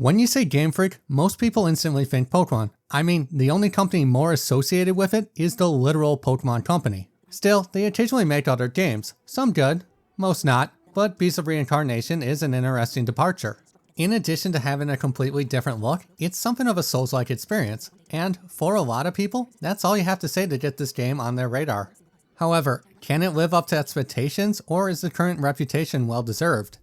When you say Game Freak, most people instantly think Pokemon. I mean, the only company more associated with it is the literal Pokemon company. Still, they occasionally make other games, some good, most not, but Beast of Reincarnation is an interesting departure. In addition to having a completely different look, it's something of a Souls-like experience, and for a lot of people, that's all you have to say to get this game on their radar. However, can it live up to expectations, or is the current reputation well deserved?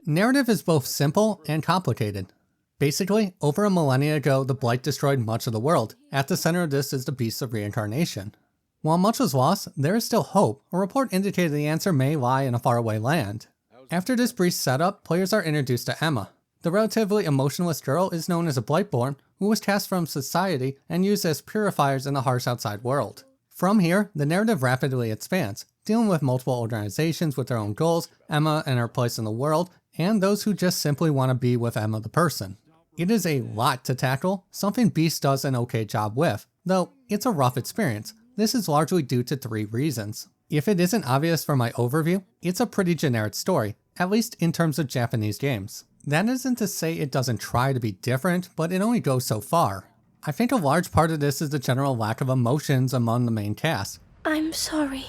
Narrative is both simple and complicated. Basically, over a millennia ago, the Blight destroyed much of the world. At the center of this is the Beast of Reincarnation. While much was lost, there is still hope. A report indicated the answer may lie in a faraway land. After this brief setup, players are introduced to Emma. The relatively emotionless girl is known as a Blightborn, who was cast from society and used as purifiers in the harsh outside world. From here, the narrative rapidly expands, dealing with multiple organizations with their own goals, Emma and her place in the world, and those who just simply want to be with Emma the person. It is a lot to tackle, something Beast does an okay job with, though it's a rough experience. This is largely due to 3 reasons. If it isn't obvious from my overview, it's a pretty generic story, at least in terms of Japanese games. That isn't to say it doesn't try to be different, but it only goes so far. I think a large part of this is the general lack of emotions among the main cast. I'm sorry.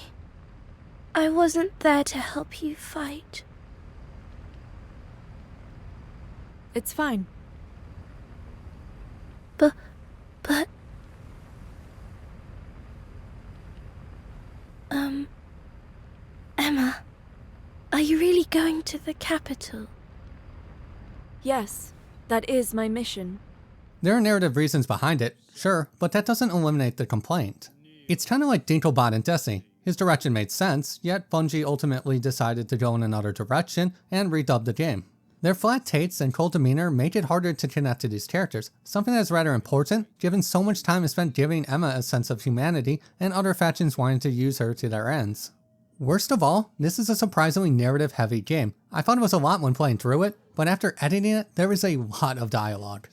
I wasn't there to help you fight. It's fine. But... Emma, are you really going to the capital? Yes, that is my mission. There are narrative reasons behind it, sure, but that doesn't eliminate the complaint. It's kind of like Dinklebot in Destiny. His direction made sense, yet Bungie ultimately decided to go in another direction and redub the game. Their flat tastes and cold demeanor make it harder to connect to these characters, something that's rather important given so much time is spent giving Emma a sense of humanity and other factions wanting to use her to their ends. Worst of all, this is a surprisingly narrative-heavy game. I thought it was a lot when playing through it, but after editing it, there is a lot of dialogue.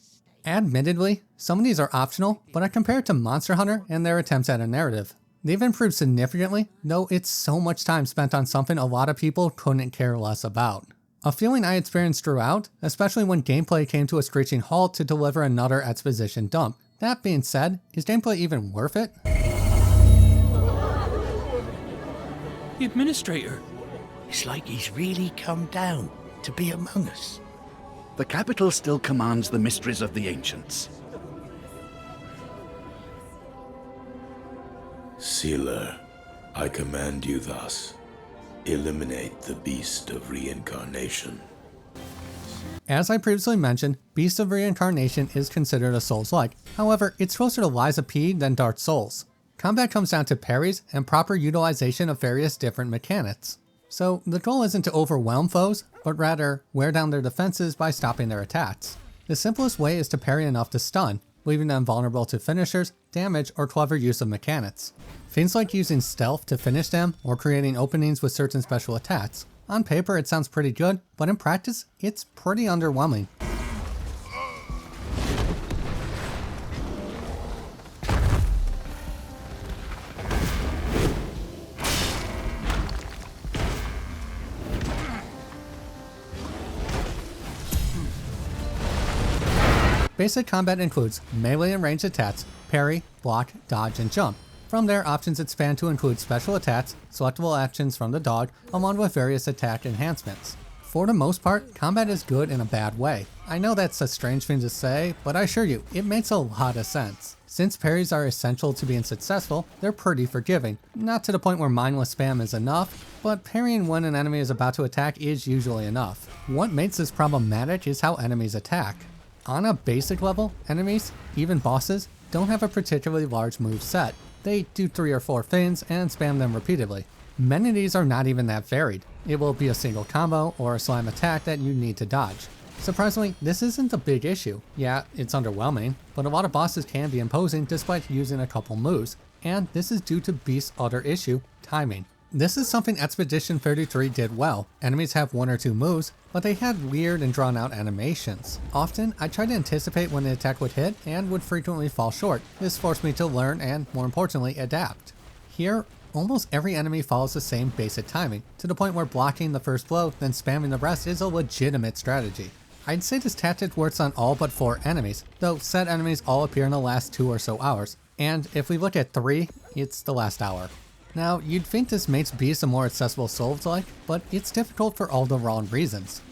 Admittedly, some of these are optional, but I compare it to Monster Hunter and their attempts at a narrative. They've improved significantly, though it's so much time spent on something a lot of people couldn't care less about. A feeling I experienced throughout, especially when gameplay came to a screeching halt to deliver another exposition dump. That being said, is gameplay even worth it? The Administrator. It's like he's really come down to be among us. The capital still commands the mysteries of the ancients. Sealer, I command you thus. Eliminate the Beast of Reincarnation. As I previously mentioned, Beast of Reincarnation is considered a Souls-like. However, it's closer to Lies of P than Dark Souls. Combat comes down to parries and proper utilization of various different mechanics. So the goal isn't to overwhelm foes, but rather wear down their defenses by stopping their attacks. The simplest way is to parry enough to stun, leaving them vulnerable to finishers, damage, or clever use of mechanics. Things like using stealth to finish them or creating openings with certain special attacks. On paper it sounds pretty good, but in practice it's pretty underwhelming. Basic combat includes melee and ranged attacks, parry, block, dodge, and jump. From there, options expand to include special attacks, selectable actions from the dog, along with various attack enhancements. For the most part, combat is good in a bad way. I know that's a strange thing to say, but I assure you, it makes a lot of sense. Since parries are essential to being successful, they're pretty forgiving. Not to the point where mindless spam is enough, but parrying when an enemy is about to attack is usually enough. What makes this problematic is how enemies attack. On a basic level, enemies, even bosses, don't have a particularly large move set. They do 3 or 4 things and spam them repeatedly. Many of these are not even that varied. It will be a single combo or a slam attack that you need to dodge. Surprisingly, this isn't a big issue. Yeah, it's underwhelming, but a lot of bosses can be imposing despite using a couple moves, and this is due to Beast's other issue, timing. This is something Expedition 33 did well. Enemies have 1 or 2 moves, but they had weird and drawn out animations. Often, I tried to anticipate when the attack would hit and would frequently fall short. This forced me to learn and, more importantly, adapt. Here, Almost every enemy follows the same basic timing, to the point where blocking the first blow, then spamming the rest is a legitimate strategy. I'd say this tactic works on all but 4 enemies, though said enemies all appear in the last 2 or so hours, and if we look at 3, it's the last hour. Now, you'd think this makes Beast a more accessible Souls-like, but it's difficult for all the wrong reasons.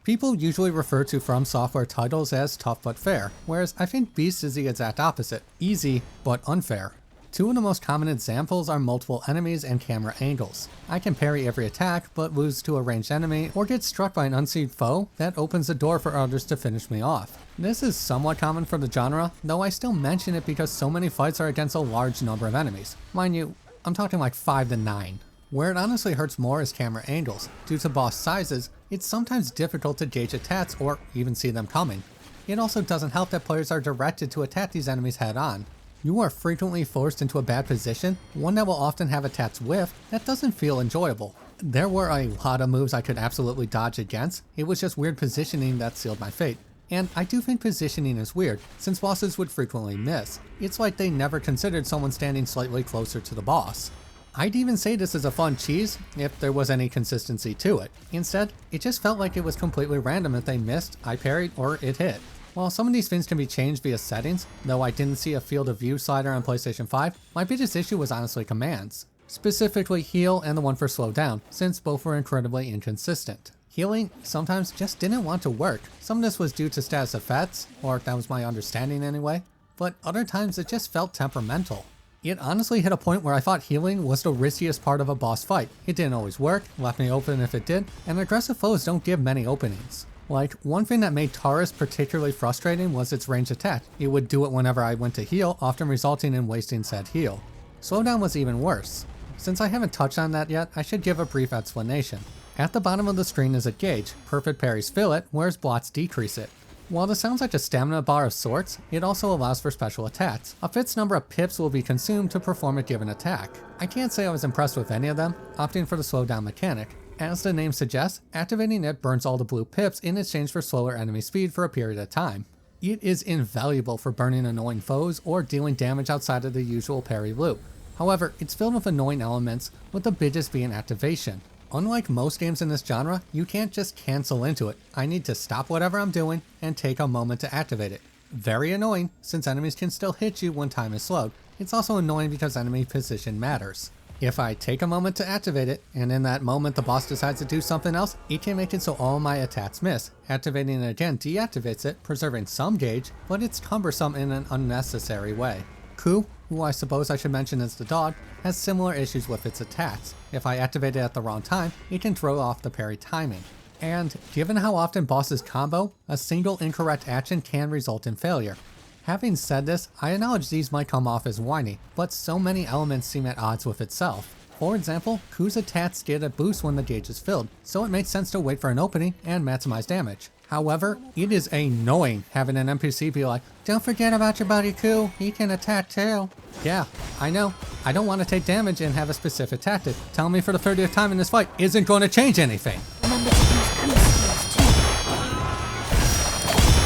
People usually refer to From Software titles as tough but fair, whereas I think Beast is the exact opposite, easy but unfair. 2 of the most common examples are multiple enemies and camera angles. I can parry every attack but lose to a ranged enemy or get struck by an unseen foe that opens the door for others to finish me off. This is somewhat common for the genre, though I still mention it because so many fights are against a large number of enemies. Mind you, I'm talking like 5 to 9. Where it honestly hurts more is camera angles. Due to boss sizes, it's sometimes difficult to gauge attacks or even see them coming. It also doesn't help that players are directed to attack these enemies head on. You are frequently forced into a bad position, one that will often have attacks whiff that doesn't feel enjoyable. There were a lot of moves I could absolutely dodge against, it was just weird positioning that sealed my fate. And I do think positioning is weird, since bosses would frequently miss. It's like they never considered someone standing slightly closer to the boss. I'd even say this is a fun cheese, if there was any consistency to it. Instead, it just felt like it was completely random if they missed, I parried, or it hit. While some of these things can be changed via settings, though I didn't see a field of view slider on PlayStation 5, my biggest issue was honestly commands. Specifically heal and the one for slow down, since both were incredibly inconsistent. Healing sometimes just didn't want to work. Some of this was due to status effects, or that was my understanding anyway, but other times it just felt temperamental. It honestly hit a point where I thought healing was the riskiest part of a boss fight. It didn't always work, left me open if it did, and aggressive foes don't give many openings. Like, one thing that made Taurus particularly frustrating was its ranged attack. It would do it whenever I went to heal, often resulting in wasting said heal. Slowdown was even worse. Since I haven't touched on that yet, I should give a brief explanation. At the bottom of the screen is a gauge. Perfect parries fill it, whereas blots decrease it. While this sounds like a stamina bar of sorts, it also allows for special attacks. A fixed number of pips will be consumed to perform a given attack. I can't say I was impressed with any of them, opting for the slowdown mechanic. As the name suggests, activating it burns all the blue pips in exchange for slower enemy speed for a period of time. It is invaluable for burning annoying foes or dealing damage outside of the usual parry loop. However, it's filled with annoying elements, with the biggest being activation. Unlike most games in this genre, you can't just cancel into it. I need to stop whatever I'm doing and take a moment to activate it. Very annoying, since enemies can still hit you when time is slowed. It's also annoying because enemy position matters. If I take a moment to activate it, and in that moment the boss decides to do something else, it can make it so all my attacks miss. Activating it again deactivates it, preserving some gauge, but it's cumbersome in an unnecessary way. Ku, who I suppose I should mention as the dog, has similar issues with its attacks. If I activate it at the wrong time, it can throw off the parry timing. And given how often bosses combo, a single incorrect action can result in failure. Having said this, I acknowledge these might come off as whiny, but so many elements seem at odds with itself. For example, Ku's attacks get a boost when the gauge is filled, so it makes sense to wait for an opening and maximize damage. However, it is annoying having an NPC be like, "Don't forget about your buddy Ku, he can attack too." Yeah, I know. I don't want to take damage and have a specific tactic. Telling me for the 30th time in this fight isn't going to change anything. Remember to use Ku skills too.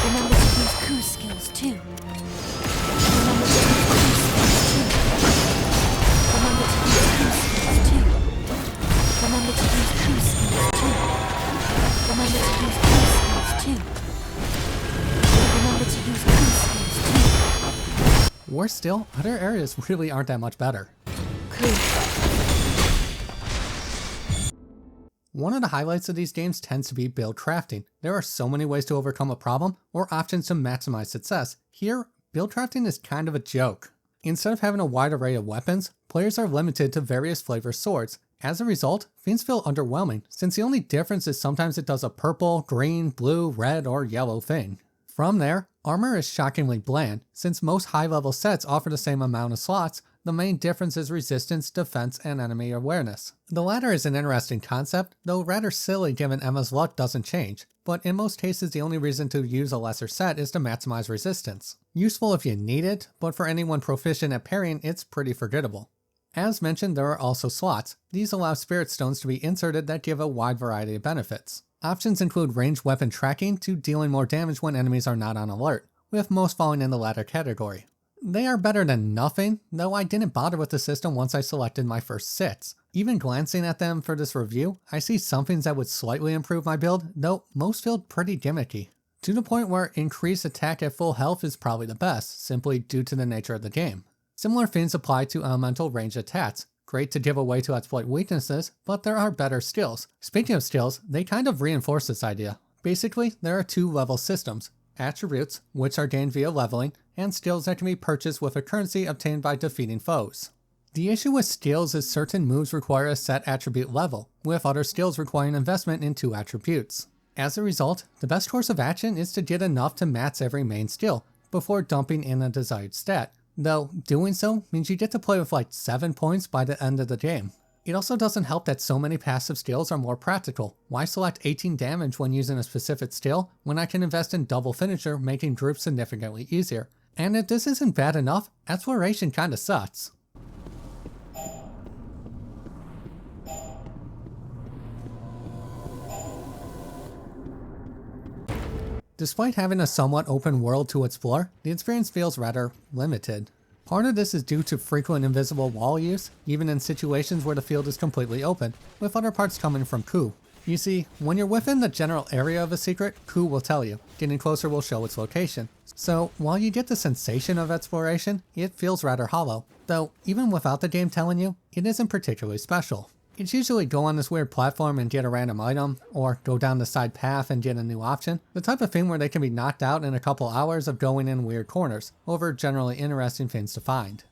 Remember to use Ku skills too. Remember to use Ku skills too. Remember to use Ku skills too. Remember to use Ku skills too. Remember to use Ku skills too. Remember to use Ku skills too. Worse still, other areas really aren't that much better. Ku. One of the highlights of these games tends to be buildcrafting. There are so many ways to overcome a problem, or options to maximize success. Here, buildcrafting is kind of a joke. Instead of having a wide array of weapons, players are limited to various flavor swords. As a result, things feel underwhelming, since the only difference is sometimes it does a purple, green, blue, red, or yellow thing. From there, armor is shockingly bland. Since most high-level sets offer the same amount of slots, the main difference is resistance, defense, and enemy awareness. The latter is an interesting concept, though rather silly given Emma's luck doesn't change, but in most cases the only reason to use a lesser set is to maximize resistance. Useful if you need it, but for anyone proficient at parrying, it's pretty forgettable. As mentioned, there are also slots. These allow spirit stones to be inserted that give a wide variety of benefits. Options include ranged weapon tracking to dealing more damage when enemies are not on alert, with most falling in the latter category. They are better than nothing, though I didn't bother with the system once I selected my first sits. Even glancing at them for this review, I see some things that would slightly improve my build, though most feel pretty gimmicky. To the point where increased attack at full health is probably the best, simply due to the nature of the game. Similar things apply to elemental ranged attacks. Great to give away to exploit weaknesses, but there are better skills. Speaking of skills, they kind of reinforce this idea. Basically, there are two level systems: attributes, which are gained via leveling, and skills that can be purchased with a currency obtained by defeating foes. The issue with skills is certain moves require a set attribute level, with other skills requiring investment in 2 attributes. As a result, the best course of action is to get enough to max every main skill, before dumping in a desired stat, though doing so means you get to play with like 7 points by the end of the game. It also doesn't help that so many passive skills are more practical. Why select 18 damage when using a specific skill when I can invest in double finisher, making groups significantly easier? And if this isn't bad enough, exploration kinda sucks. Despite having a somewhat open world to explore, the experience feels rather limited. Part of this is due to frequent invisible wall use, even in situations where the field is completely open, with other parts coming from Ku. You see, when you're within the general area of a secret, Ku will tell you. Getting closer will show its location. So, while you get the sensation of exploration, it feels rather hollow. Though, even without the game telling you, it isn't particularly special. It's usually go on this weird platform and get a random item, or go down the side path and get a new option. The type of thing where they can be knocked out in a couple hours of going in weird corners, over generally interesting things to find.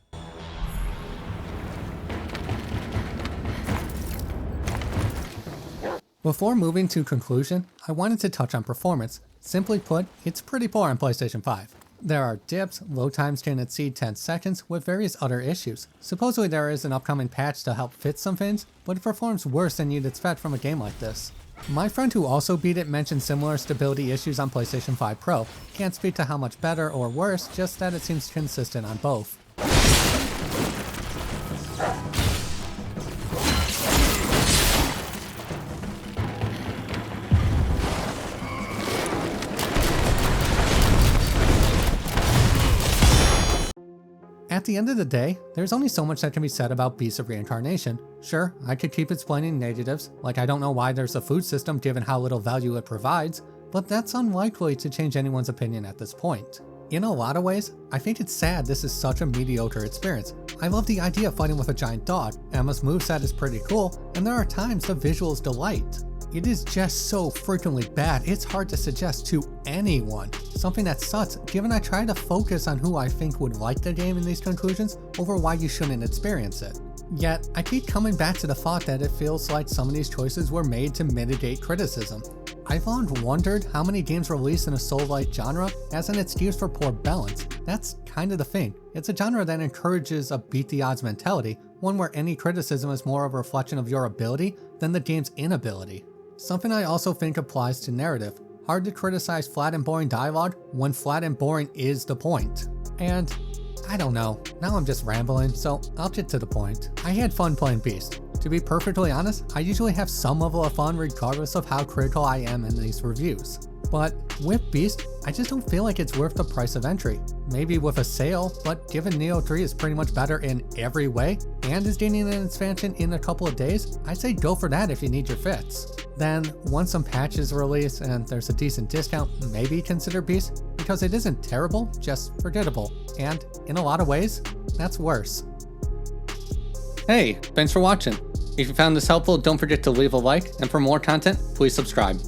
Before moving to conclusion, I wanted to touch on performance. Simply put, it's pretty poor on PlayStation 5. There are dips, load times can exceed 10 seconds, with various other issues. Supposedly there is an upcoming patch to help fix some things, but it performs worse than you'd expect from a game like this. My friend who also beat it mentioned similar stability issues on PlayStation 5 Pro. Can't speak to how much better or worse, just that it seems consistent on both. At the end of the day, there's only so much that can be said about Beast of Reincarnation. Sure, I could keep explaining negatives, like I don't know why there's a food system given how little value it provides, but that's unlikely to change anyone's opinion at this point. In a lot of ways, I think it's sad this is such a mediocre experience. I love the idea of fighting with a giant dog, Emma's moveset is pretty cool, and there are times the visuals delight. It is just so frequently bad, it's hard to suggest to anyone. Something that sucks, given I try to focus on who I think would like the game in these conclusions over why you shouldn't experience it. Yet, I keep coming back to the thought that it feels like some of these choices were made to mitigate criticism. I've long wondered how many games released in a Soulslike genre as an excuse for poor balance. That's kind of the thing. It's a genre that encourages a beat the odds mentality, one where any criticism is more of a reflection of your ability than the game's inability. Something I also think applies to narrative. Hard to criticize flat and boring dialogue when flat and boring is the point. And I don't know, now I'm just rambling, so I'll get to the point. I had fun playing Beast. To be perfectly honest, I usually have some level of fun regardless of how critical I am in these reviews. But with Beast, I just don't feel like it's worth the price of entry. Maybe with a sale, but given Neo 3 is pretty much better in every way, and is getting an expansion in a couple of days, I say go for that if you need your fix. Then, once some patches release and there's a decent discount, maybe consider Beast, because it isn't terrible, just forgettable. And, in a lot of ways, that's worse. Hey, thanks for watching. If you found this helpful, don't forget to leave a like, and for more content, please subscribe.